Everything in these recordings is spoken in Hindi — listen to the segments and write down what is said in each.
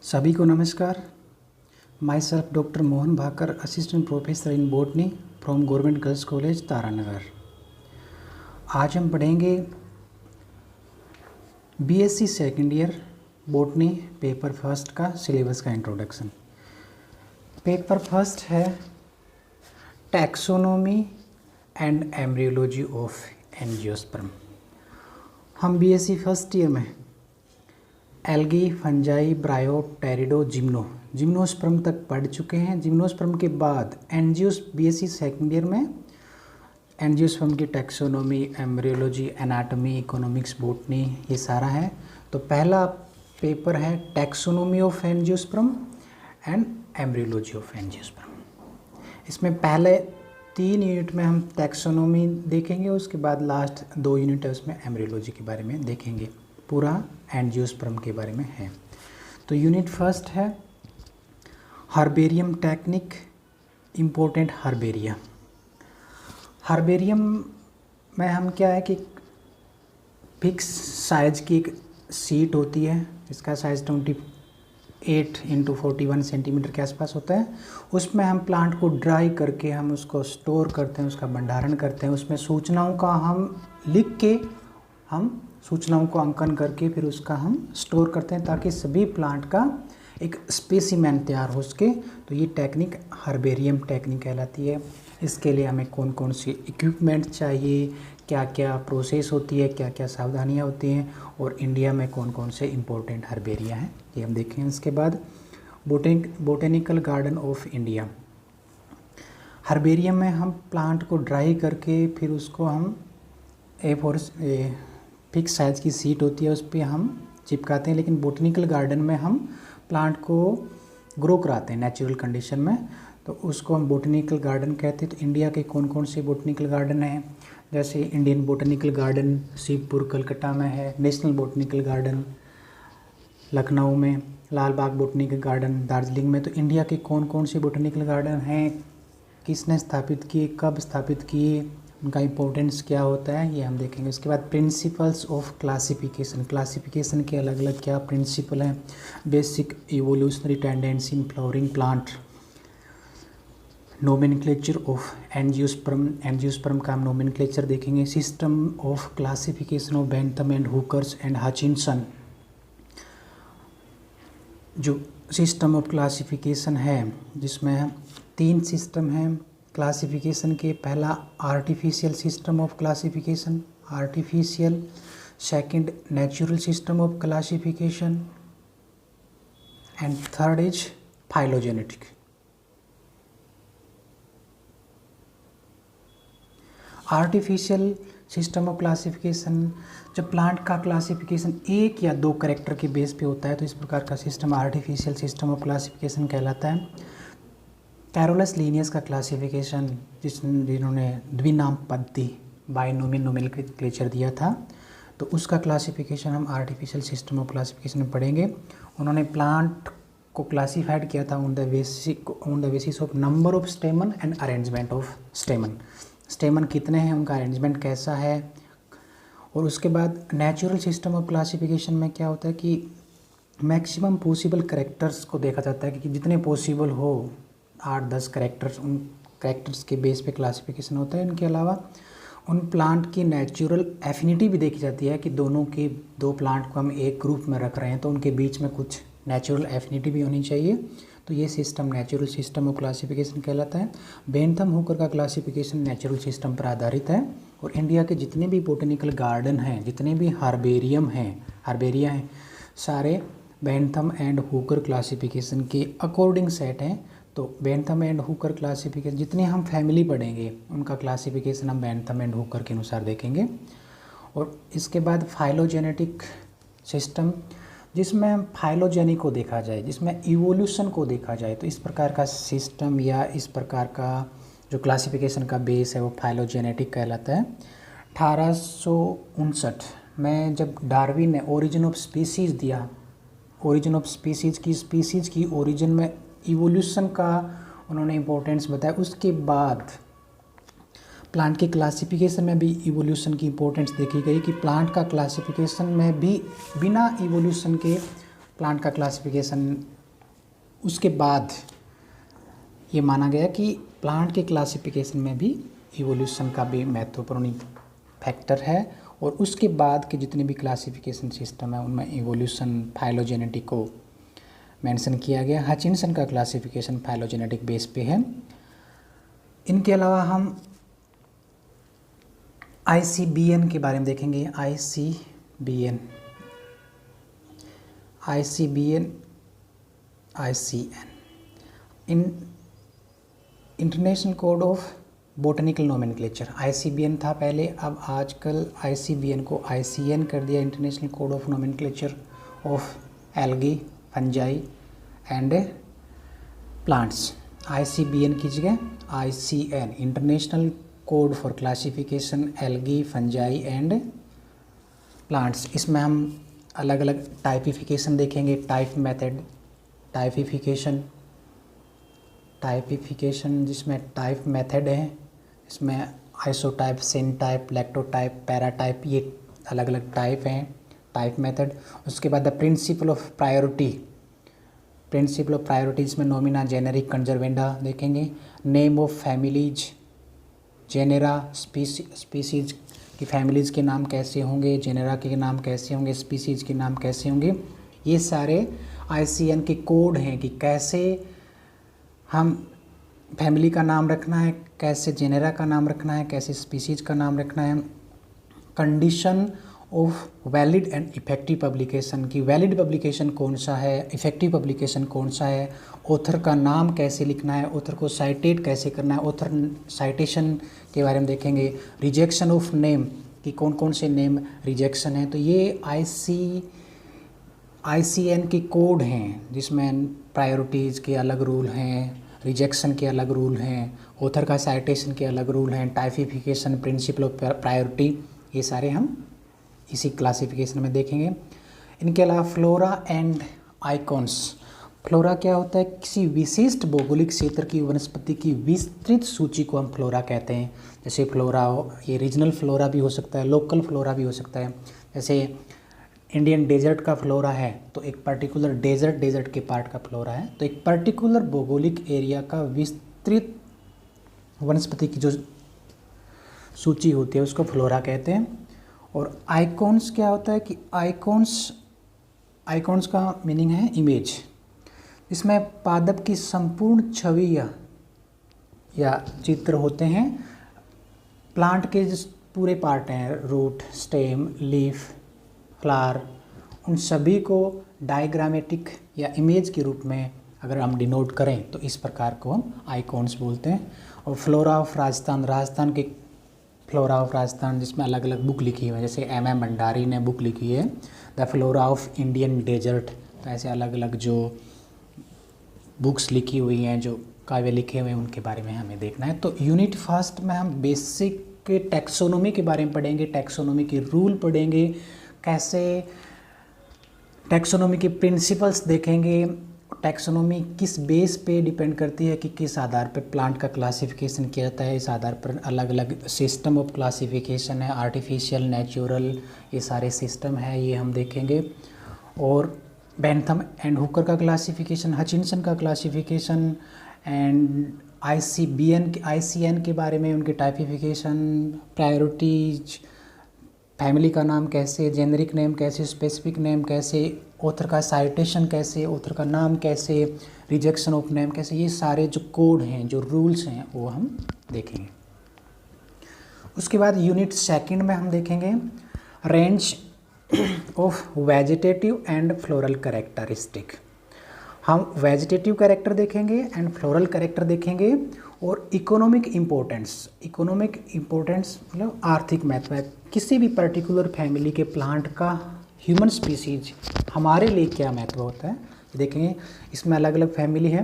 सभी को नमस्कार। Myself doctor Mohan Bhakar, assistant professor in botany from government girls college Taranagar. आज हम पढ़ेंगे BSc second year botany paper first का सिलेबस का इंट्रोडक्शन। पेपर फर्स्ट है taxonomy and embryology of angiosperm. हम बीएससी फर्स्ट ईयर में algae, fungi, bryo, pterido, gymnosperm तक पढ़ चुके हैं। जिम्नोस्पर्म के बाद बीएससी सेकेंड ईयर में एंजियोस्पर्म की taxonomy, embryology, anatomy, economics, botany, ये सारा है। तो पहला पेपर है taxonomy of angiosperm and embryology of angiosperm. इसमें पहले 3 यूनिट में हम टैक्सोनॉमी देखेंगे, उसके बाद लास्ट 2 यूनिट है उसमें एम्ब्रियोलॉजी के बारे में देखेंगे। पूरा एंजियोस्पर्म के बारे में है। तो यूनिट फर्स्ट है herbarium technique, important herbaria. Herbarium में हम क्या है कि फिक्स साइज की एक सीट होती है, इसका साइज़ 28 × 41 सेंटीमीटर के आसपास होता है। उसमें हम प्लांट को ड्राई करके हम उसको स्टोर करते हैं, उसका भंडारण करते हैं। उसमें सूचनाओं का हम लिख के हम सूचनाओं को अंकन करके फिर उसका हम स्टोर करते हैं ताकि सभी प्लांट का एक स्पेसिमेन तैयार हो सके। तो ये टेक्निक हर्बेरियम टेक्निक कहलाती है। इसके लिए हमें कौन कौन सी इक्विपमेंट चाहिए, क्या क्या प्रोसेस होती है, क्या क्या सावधानियां होती हैं, और इंडिया में कौन कौन से इम्पोर्टेंट हर्बेरिया हैं, ये हम देखेंगे। इसके बाद botanical garden of India. Herbarium में हम प्लांट को ड्राई करके फिर उसको हम फिक्स साइज़ की सीट होती है उस पर हम चिपकाते हैं। लेकिन बोटेनिकल गार्डन में हम प्लांट को ग्रो कराते हैं नेचुरल कंडीशन में, तो उसको हम बोटेनिकल गार्डन कहते हैं। तो इंडिया के कौन कौन से बोटेनिकल गार्डन हैं, जैसे Indian botanical garden Shivpur Calcutta में है, नेशनल बोटेनिकल गार्डन लखनऊ में, लाल बाग बोटेनिकल गार्डन दार्जिलिंग में। तो इंडिया के कौन कौन से बोटेनिकल गार्डन हैं, किसने स्थापित किए, कब स्थापित किए, उनका इम्पोर्टेंस क्या होता है, ये हम देखेंगे। उसके बाद प्रिंसिपल्स ऑफ क्लासिफिकेशन। क्लासिफिकेशन के अलग अलग क्या प्रिंसिपल हैं, basic evolutionary tendency in flowering plant, nomenclature of angiosperm, angiosperm का हम नोमेनक्लेचर देखेंगे। System of classification of Bentham and Hooker's and Hutchinson. जो सिस्टम ऑफ क्लासिफिकेशन है जिसमें 3 सिस्टम हैं क्लासिफिकेशन के। पहला artificial system of classification, artificial. Second natural system of classification and third is phylogenetic. Artificial system of classification, जब प्लांट का क्लासिफिकेशन 1 या 2 कैरेक्टर के बेस पे होता है तो इस प्रकार का system artificial system of classification कहलाता है। कैरोलस लीनियस का क्लासिफिकेशन जिन्होंने द्विनाम पद्धति बाइनोमियल नोमेनक्लेचर दिया था, तो उसका क्लासिफिकेशन हम आर्टिफिशियल सिस्टम ऑफ क्लासिफिकेशन में पढ़ेंगे। उन्होंने प्लांट को क्लासिफाइड किया था on the basis of number of स्टेमन and arrangement of स्टेमन। स्टेमन कितने हैं, उनका अरेंजमेंट कैसा है। और उसके बाद नेचुरल सिस्टम ऑफ क्लासिफिकेशन में क्या होता है कि मैक्सिमम पॉसिबल करेक्टर्स को देखा जाता है कि जितने पॉसिबल हो 8-10 करेक्टर्स, उन करेक्टर्स के बेस पे क्लासिफिकेशन होता है। इनके अलावा उन प्लांट की नेचुरल एफिनिटी भी देखी जाती है कि दो प्लांट को हम एक ग्रुप में रख रहे हैं तो उनके बीच में कुछ नेचुरल एफिनिटी भी होनी चाहिए। तो ये system natural system of classification कहलाता है। बेंथम हुकर का क्लासिफिकेशन नेचुरल सिस्टम पर आधारित है। और इंडिया के जितने भी बोटेनिकल गार्डन हैं, जितने भी हर्बेरिया हैं, सारे बेंथम एंड हुकर क्लासिफिकेशन के अकॉर्डिंग सेट हैं। तो बेंथम एंड हुकर क्लासिफिकेशन, जितने हम फैमिली पढ़ेंगे उनका क्लासिफिकेशन हम बेंथम एंड हुकर के अनुसार देखेंगे। और इसके बाद फाइलोजेनेटिक सिस्टम, जिसमें हम फाइलोजेनी को देखा जाए, जिसमें इवोल्यूशन को देखा जाए, तो इस प्रकार का सिस्टम या इस प्रकार का जो क्लासिफिकेशन का बेस है वो फाइलोजेनेटिक कहलाता है। 1859 में जब डार्विन ने ओरिजिन ऑफ स्पीसीज़ दिया, ओरिजिन ऑफ स्पीसीज़ की ओरिजिन में इवोल्यूशन का उन्होंने इम्पोर्टेंस बताया। उसके बाद प्लांट के क्लासिफिकेशन में भी इवोल्यूशन की इम्पोर्टेंस देखी गई कि प्लांट का क्लासिफिकेशन में भी बिना इवोल्यूशन के प्लांट का क्लासिफिकेशन उसके बाद ये माना गया कि प्लांट के क्लासिफिकेशन में भी इवोल्यूशन का भी महत्वपूर्ण फैक्टर है, और उसके बाद के जितने भी क्लासिफिकेशन सिस्टम है उनमें इवोल्यूशन फाइलोजेनेटिक को मेंशन किया गया। हचिनसन का क्लासिफिकेशन फाइलोजेनेटिक बेस पे है। इनके अलावा हम ICBN के बारे में देखेंगे। ICBN, international code of botanical nomenclature. ICBN था पहले, अब आजकल ICBN को ICN कर दिया, international code of nomenclature of algae, fungi and plants. ICBN की जगह ICN, international code for classification algae, fungi and plants. इसमें हम अलग अलग टाइपिफिकेशन देखेंगे, टाइप मेथड, टाइपिफिकेशन जिसमें टाइप मेथड है, इसमें आइसोटाइप, सिनटाइप, लैक्टोटाइप, पैराटाइप, ये अलग अलग टाइप हैं, टाइप मेथड। उसके बाद द प्रिंसिपल ऑफ प्रायोरिटी, इसमें नोमिना, जेनेरिक, कंजर्वेंडा देखेंगे। Name of families, genera, species की फैमिलीज़ के नाम कैसे होंगे, जेनेरा के नाम कैसे होंगे, स्पीसीज के नाम कैसे होंगे, ये सारे ICN के कोड हैं कि कैसे हम फैमिली का नाम रखना है, कैसे जेनेरा का नाम रखना है, कैसे स्पीसीज का नाम रखना है। Condition of valid and effective publication की वैलिड पब्लिकेशन कौन सा है, इफ़ेक्टिव पब्लिकेशन कौन सा है, ऑथर का नाम कैसे लिखना है, ऑथर को साइटेट कैसे करना है, ऑथर साइटेशन के बारे में देखेंगे। रिजेक्शन ऑफ नेम कि कौन कौन से नेम रिजेक्शन है। तो ये ICN के कोड हैं जिसमें प्रायोरिटीज़ के अलग रूल हैं, रिजेक्शन के अलग रूल हैं, ऑथर का साइटेशन के अलग रूल हैं, टाइपिफिकेशन, प्रिंसिपल ऑफ प्रायोरिटी, ये सारे हम इसी क्लासिफिकेशन में देखेंगे। इनके अलावा फ्लोरा एंड आइकॉन्स। फ्लोरा क्या होता है? किसी विशिष्ट भौगोलिक क्षेत्र की वनस्पति की विस्तृत सूची को हम फ्लोरा कहते हैं। जैसे फ्लोरा ये रीजनल फ्लोरा भी हो सकता है, लोकल फ्लोरा भी हो सकता है। जैसे इंडियन डेजर्ट का फ्लोरा है तो एक पर्टिकुलर डेजर्ट के पार्ट का फ्लोरा है, तो एक पर्टिकुलर भौगोलिक एरिया का विस्तृत वनस्पति की जो सूची होती है उसको फ्लोरा कहते हैं। और आइकॉन्स क्या होता है कि आइकॉन्स का मीनिंग है इमेज, इसमें पादप की संपूर्ण छवि या चित्र होते हैं। प्लांट के जो पूरे पार्ट हैं, रूट, स्टेम, लीफ, फ्लावर, उन सभी को डायग्रामेटिक या इमेज के रूप में अगर हम डिनोट करें तो इस प्रकार को हम आइकॉन्स बोलते हैं। और फ्लोरा ऑफ राजस्थान के फ्लोरा ऑफ राजस्थान जिसमें अलग अलग बुक लिखी हुई है, जैसे MM भंडारी ने बुक लिखी है the flora of Indian desert. तो ऐसे अलग अलग जो बुक्स लिखी हुई हैं, जो काव्य लिखे हुए हैं, उनके बारे में हमें देखना है। तो यूनिट फर्स्ट में हम बेसिक टैक्सोनॉमी के बारे में पढ़ेंगे, टैक्सोनॉमी के रूल पढ़ेंगे, कैसे टैक्सोनॉमी के प्रिंसिपल्स देखेंगे, टैक्सोनॉमी किस बेस पे डिपेंड करती है कि किस आधार पर प्लांट का क्लासिफिकेशन किया जाता है। इस आधार पर अलग अलग सिस्टम ऑफ क्लासिफिकेशन है, आर्टिफिशियल, नेचुरल, ये सारे सिस्टम है, ये हम देखेंगे। और बेंथम एंड हुकर का क्लासिफिकेशन, हचिनसन का क्लासिफिकेशन एंड ICN के बारे में, उनके टाइपिफिकेशन, प्रायोरिटीज, फैमिली का नाम कैसे, जेनरिक नेम कैसे, स्पेसिफिक नेम कैसे, ऑथर का साइटेशन कैसे, ऑथर का नाम कैसे, रिजेक्शन ऑफ नेम कैसे, ये सारे जो कोड हैं, जो रूल्स हैं, वो हम देखेंगे। उसके बाद यूनिट सेकंड में हम देखेंगे range of vegetative and floral characteristic. हम वेजिटेटिव कैरेक्टर देखेंगे एंड फ्लोरल कैरेक्टर देखेंगे। और इकोनॉमिक इम्पोर्टेंस मतलब आर्थिक महत्व है किसी भी पर्टिकुलर फैमिली के प्लांट का, ह्यूमन स्पीसीज हमारे लिए क्या महत्व होता है देखेंगे। इसमें अलग अलग फैमिली है,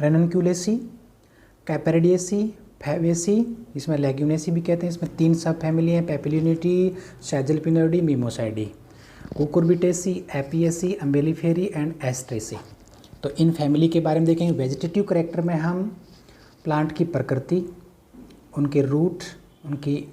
रेननक्यूलेसी, कैपेरिडिएसी, फैबेसी, इसमें लेग्यूनेसी भी कहते हैं। इसमें 3 सब फैमिली हैं, पेपिलिनिटी, सैजलपिनोडी, मिमोसाइडी, कुकुरबिटेसी, एपिएसी, अम्बेलिफेरी एंड एस्ट्रेसी। तो इन फैमिली के बारे में देखेंगे। वेजिटेटिव करेक्टर में हम प्लांट की प्रकृति, उनके रूट, उनकी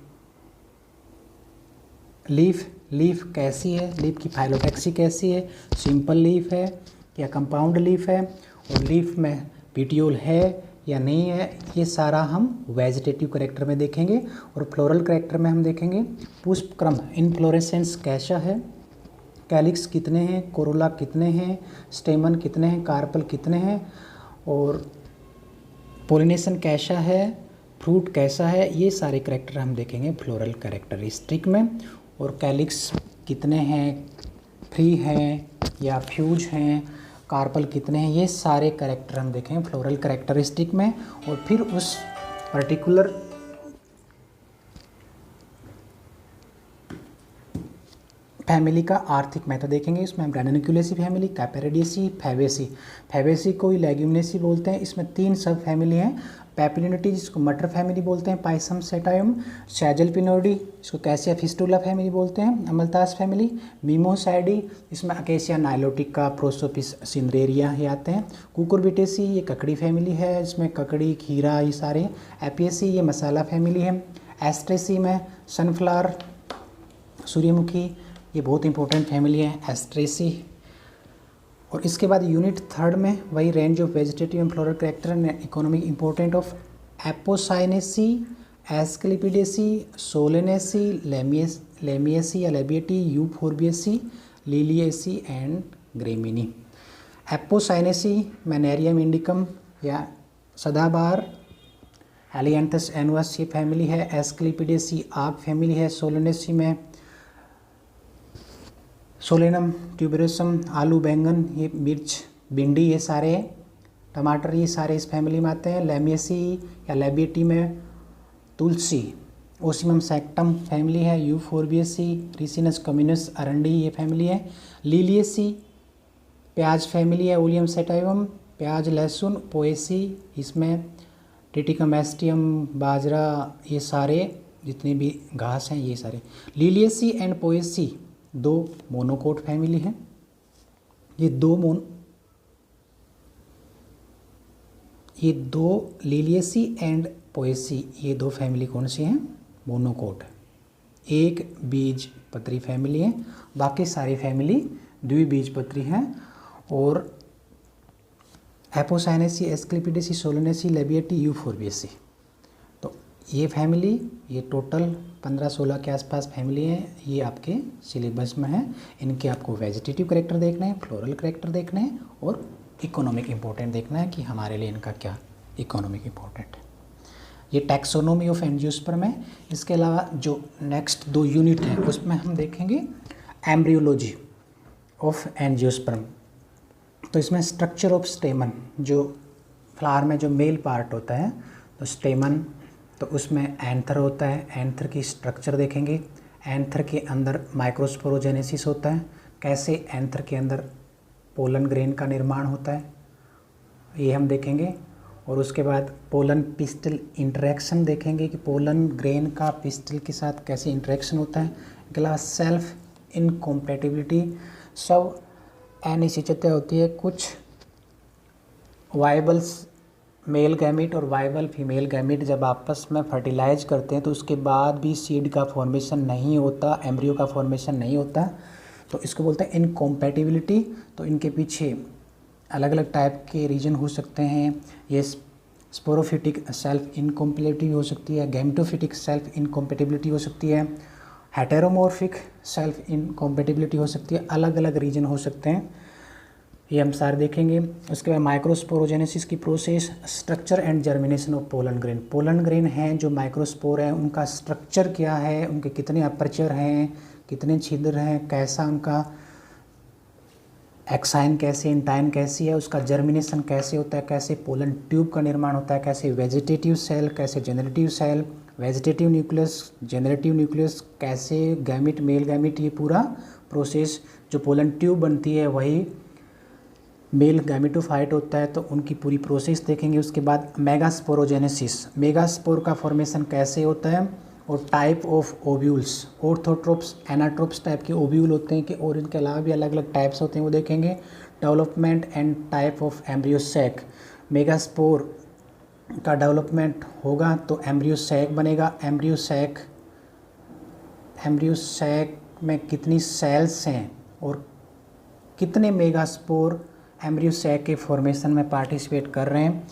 लीफ कैसी है, लीफ की फाइलोटैक्सी कैसी है, सिंपल लीफ है, क्या कंपाउंड लीफ है और लीफ में पेटियोल है या नहीं है, ये सारा हम वेजिटेटिव कैरेक्टर में देखेंगे। और फ्लोरल कैरेक्टर में हम देखेंगे पुष्पक्रम, इनफ्लोरेसेंस कैसा है, कैलिक्स कितने हैं, कोरोला कितने हैं, स्टेमन कितने हैं, कार्पल कितने हैं, और पोलिनेशन कैसा है, फ्रूट कैसा है, ये सारे कैरेक्टर हम देखेंगे फ्लोरल कैरेक्टरिस्टिक में। और कैलिक्स कितने हैं, फ्री हैं या फ्यूज हैं, कार्पल कितने हैं, ये सारे कैरेक्टर हम देखेंगे फ्लोरल कैरेक्टरिस्टिक में। और फिर उस पर्टिकुलर फैमिली का आर्थिक महत्व देखेंगे। इसमें हम ग्रैनुलोकेसी फैमिली, कैपेरेडियसी, फैबेसी, फैबेसी को ही लेग्यूमिनेसी बोलते हैं। इसमें 3 सब फैमिली हैं। पैपिलिनिटी जिसको मटर फैमिली बोलते हैं, पाइसम सेटाइम, सैजलपिनोडी इसको कैसिया फिस्टुला फैमिली बोलते हैं, अमलतास फैमिली, मीमोसाइडी इसमें अकेसिया नाइलोटिका, प्रोसोपिस सिंद्रेरिया ये आते हैं। कुकुरबिटेसी ये ककड़ी फैमिली है, इसमें ककड़ी, खीरा ये सारे। एपियसी ये मसाला फैमिली है। एस्ट्रेसी में सनफ्लावर, सूर्यमुखी ये बहुत इंपॉर्टेंट फैमिली है, एस्ट्रेसी। और इसके बाद यूनिट 3 में वही range of vegetative and floral character and economic important of Apocynaceae, Asclepiadaceae, Solanaceae, Lamiaceae या Labiatae, Euphorbiaceae, Liliaceae and Gramineae. Apocynaceae Nerium indicum या सदाबहार, एलियंथस एनुअस ये फैमिली है। एस्क्लेपिडेसी आग फैमिली है। सोलेनेसी में सोलेनम ट्यूबरोसम, आलू, बैंगन, ये मिर्च, भिंडी ये सारे, टमाटर ये सारे इस फैमिली में आते हैं। लेमिएसी या लेबिएटी में तुलसी, ओसिमम सैक्टम फैमिली है। यूफोर्बिएसी, रिसिनस कम्युनस अरंडी ये फैमिली है। लिलिएसी प्याज फैमिली है। ओलियम सेटाइवम प्याज, लहसुन। पोएसी इसमें टिटिकम एस्टियम, बाजरा ये सारे जितने भी घास हैं ये सारे। Liliaceae and Poaceae 2 monocot family हैं। ये दो लिलिएसी एंड पोएसी ये 2 फैमिली कौन सी हैं, मोनोकोट। एक बीज पत्री फैमिली है, बाकी सारी फैमिली द्विबीजपत्री हैं। और Apocynaceae, Asclepiadaceae, Solanaceae, Labiatae, Euphorbiaceae, तो ये फैमिली ये टोटल 15-16 के आसपास फैमिली हैं। ये आपके सिलेबस में है। इनके आपको वेजिटेटिव कैरेक्टर देखना है, फ्लोरल कैरेक्टर देखना है और इकोनॉमिक इंपॉर्टेंट देखना है कि हमारे लिए इनका क्या इकोनॉमिक इंपॉर्टेंट है। ये टैक्सोनोमी ऑफ एंजियोस्पर्म है। इसके अलावा जो नेक्स्ट 2 यूनिट हैं उसमें हम देखेंगे एम्ब्रियोलॉजी ऑफ एंजियोस्पर्म। तो इसमें स्ट्रक्चर ऑफ स्टेमन, जो फ्लावर में जो मेल पार्ट होता है तो स्टेमन, तो उसमें एंथर होता है। एंथर की स्ट्रक्चर देखेंगे। एंथर के अंदर माइक्रोस्पोरोजेनेसिस होता है, कैसे एंथर के अंदर पोलन ग्रेन का निर्माण होता है ये हम देखेंगे। और उसके बाद पोलन पिस्टल इंटरेक्शन देखेंगे कि पोलन ग्रेन का पिस्टल के साथ कैसे इंटरेक्शन होता है। इसके अलावा सेल्फ इनकॉम्पैटिबिलिटी, सब अनिश्चितता होती है। कुछ वाइबल्स मेल गैमीट और वाइबल फीमेल गैमीट जब आपस में फर्टिलाइज करते हैं तो उसके बाद भी सीड का फॉर्मेशन नहीं होता, एम्ब्रियो का फॉर्मेशन नहीं होता, तो इसको बोलते हैं इनकॉम्पैटिबिलिटी। तो इनके पीछे अलग अलग टाइप के रीजन हो सकते हैं। ये स्पोरोफिटिक सेल्फ इनकॉम्पैटिबिलिटी हो सकती है, गैमेटोफिटिक सेल्फ इनकॉम्पैटिबिलिटी हो सकती है, हेटेरोमॉर्फिक सेल्फ इनकॉम्पैटिबिलिटी हो सकती है। अलग अलग रीजन हो सकते हैं, ये हम सारे देखेंगे। उसके बाद माइक्रोस्पोरोजेनेसिस की process, structure and germination of pollen grain. Pollen grain हैं जो माइक्रोस्पोर हैं उनका स्ट्रक्चर क्या है, उनके कितने अपर्चर हैं, कितने छिद्र हैं, कैसा उनका एक्साइन कैसे, इंटाइन कैसी है, उसका जर्मिनेशन कैसे होता है, कैसे पोलन ट्यूब का निर्माण होता है, कैसे वेजिटेटिव सेल, कैसे generative cell, vegetative nucleus, generative nucleus, कैसे गैमिट, मेल गैमिट, ये पूरा प्रोसेस जो पोलन ट्यूब बनती है वही मेल गैमेटोफाइट होता है, तो उनकी पूरी प्रोसेस देखेंगे। उसके बाद मेगास्पोरोजेनेसिस, मेगास्पोर का फॉर्मेशन कैसे होता है, और टाइप ऑफ ओव्यूल्स, ऑर्थोट्रोप्स, एनाट्रोप्स टाइप के ओव्यूल होते हैं कि और इनके अलावा भी अलग अलग टाइप्स होते हैं वो देखेंगे। Development and type of embryo sac, megaspore का डेवलपमेंट होगा तो एम्ब्रियोसैक बनेगा। एम्ब्रियोसैक में कितनी सेल्स हैं और कितने मेगास्पोर एम्ब्रियो सैक के फॉर्मेशन में पार्टिसिपेट कर रहे हैं।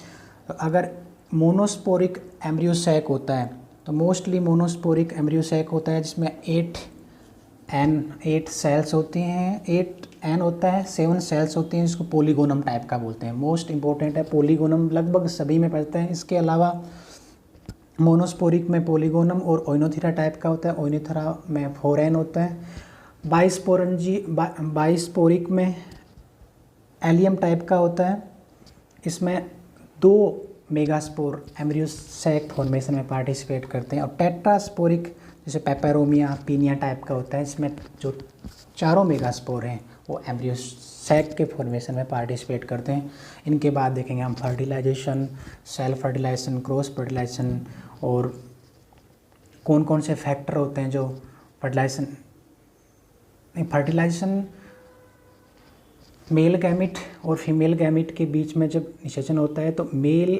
तो अगर मोनोस्पोरिक एम्ब्रियो सैक होता है तो मोस्टली मोनोस्पोरिक एम्ब्रियो सैक होता है जिसमें 8 सेल्स होती हैं, 8N होता है, 7 सेल्स होती हैं, जिसको पोलीगोनम टाइप का बोलते हैं। मोस्ट इंपॉर्टेंट है पोलीगोनम, लगभग सभी में पढ़ते हैं। इसके अलावा मोनोस्पोरिक में पोलीगोनम और ओइनोथेरा टाइप का होता है, ओइनोथेरा में 4N होता है। बाइस्पोरिक में एलियम टाइप का होता है, इसमें 2 मेगास्पोर एम्ब्रियो सैक फॉर्मेशन में पार्टिसिपेट करते हैं। और टेट्रास्पोरिक जैसे पेपेरोमिया पीनिया टाइप का होता है, इसमें जो 4 मेगास्पोर हैं वो एम्ब्रियो सैक के फॉर्मेशन में पार्टिसिपेट करते हैं। इनके बाद देखेंगे हम fertilisation, self fertilisation, cross fertilisation और कौन कौन से फैक्टर होते हैं जो फर्टिलाइजेशन मेल गैमिट और फीमेल गैमिट के बीच में जब निषेचन होता है तो मेल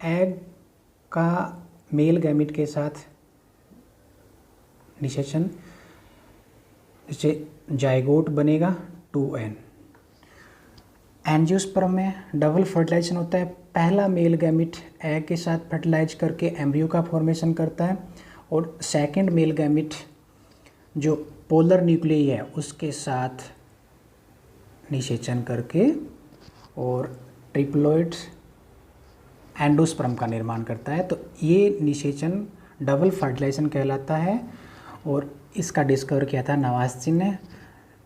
एग का मेल गैमिट के साथ निषेचन, जैसे जाइगोट बनेगा 2N। एंजियोस्पर्म में डबल फर्टिलाइजेशन होता है, पहला मेल गैमिट एग के साथ फर्टिलाइज करके एम्ब्रियो का फॉर्मेशन करता है और सेकंड मेल गैमिट जो पोलर न्यूक्लियई है उसके साथ निषेचन करके और ट्रिप्लोइड एंडोस्पर्म का निर्माण करता है। तो ये निषेचन डबल फर्टिलाइजेशन कहलाता है और इसका डिस्कवर किया था नवास्चिन ने।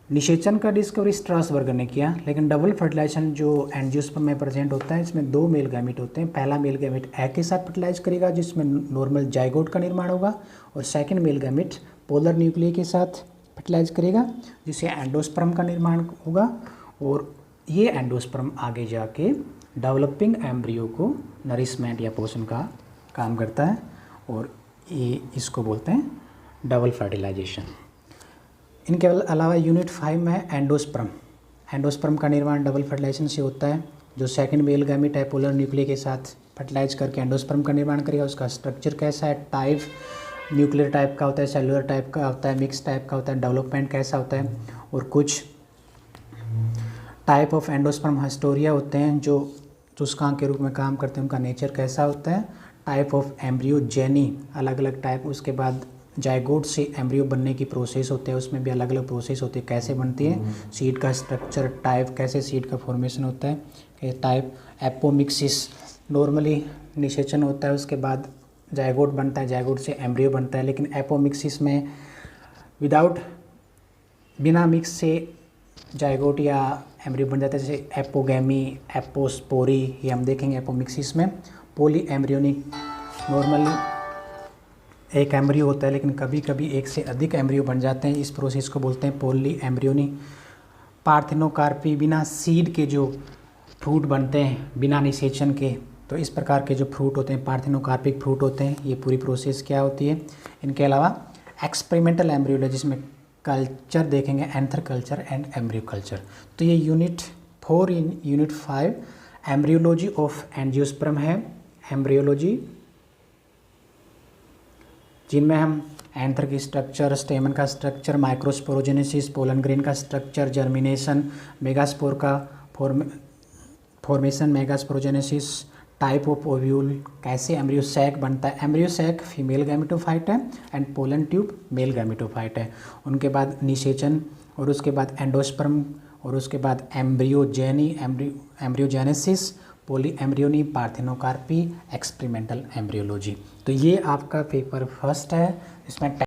निषेचन का डिस्कवरी स्ट्रासबर्गर ने किया, लेकिन डबल फर्टिलाइजेशन जो एंजियोस्पर्म में प्रेजेंट होता है इसमें 2 मेल गैमिट होते हैं। पहला मेल गैमिट एग के साथ फर्टिलाइज करेगा जिसमें नॉर्मल जाइगोट का निर्माण होगा और सेकंड मेल गैमिट पोलर न्यूक्लियई के साथ फर्टिलाइज करेगा जिससे एंडोस्पर्म का निर्माण होगा और ये एंडोस्पर्म आगे जाके डेवलपिंग एम्ब्रियो को नरिशमेंट या पोषण का काम करता है और ये इसको बोलते हैं डबल फर्टिलाइजेशन। इनके अलावा यूनिट 5 में एंडोस्पर्म का निर्माण डबल फर्टिलाइजेशन से होता है। जो सेकंड मेल गैमिट है पोलर न्यूक्लियई के साथ फर्टिलाइज करके एंडोस्पर्म का निर्माण करेगा। उसका स्ट्रक्चर कैसा है, टाइप न्यूक्लियर टाइप का होता है, सेलुलर टाइप का होता है, मिक्स टाइप का होता है, डेवलपमेंट कैसा होता है और कुछ टाइप ऑफ एंडोस्पर्म हिस्टोरिया होते हैं जो सूचकांक के रूप में काम करते हैं, उनका नेचर कैसा होता है। टाइप ऑफ एम्ब्रियोजेनी अलग अलग टाइप, उसके बाद जाइगोट से एम्ब्रियो बनने की प्रोसेस होते हैं, उसमें भी अलग अलग प्रोसेस होती है, कैसे बनती है, सीड का स्ट्रक्चर, टाइप, कैसे सीड का फॉर्मेशन होता है, टाइप एपोमिक्सिस नॉर्मली निषेचन होता है, उसके बाद जाइगोट बनता है, जाइगोट से एम्ब्रियो बनता है। लेकिन एपोमिक्सिस में बिना मिक्स से जाइगोट या एम्ब्रियो बन जाता है, जैसे एपोगैमी, एपोस्पोरी, ये हम देखेंगे एपोमिक्सिस में। पॉली एम्ब्रियोनिक नॉर्मली एक एम्ब्रियो होता है लेकिन कभी कभी एक से अधिक एम्ब्रियो बन जाते हैं, इस प्रोसेस को बोलते हैं पॉली एम्ब्रियोनी। पार्थेनोकार्पी बिना सीड के जो फ्रूट बनते हैं बिना निषेचन के, तो इस प्रकार के जो फ्रूट होते हैं पार्थेनोकार्पिक फ्रूट होते हैं। ये पूरी प्रोसेस क्या होती है। इनके अलावा एक्सपेरिमेंटल एम्ब्रियोलॉजी जिसमें कल्चर देखेंगे, anther culture and embryo culture. तो ये unit 4 unit 5 embryology of angiosperm है, एम्ब्रियोलॉजी, जिनमें हम एंथर की स्ट्रक्चर, स्टेमन का स्ट्रक्चर, माइक्रोस्पोरोजेनेसिस, पोलन ग्रेन का स्ट्रक्चर, जर्मिनेशन, मेगास्पोर का formation, megasporogenesis, type of ovule, कैसे एम्ब्रियो सैक बनता है। एम्ब्रियो सैक फीमेल गैमेटोफाइट है and pollen tube male gametophyte है। उनके बाद निषेचन और उसके बाद एंडोस्पर्म और उसके बाद embryogenesis, poly embryony, parthenocarpy, experimental embryology. तो ये आपका पेपर फर्स्ट है, इसमें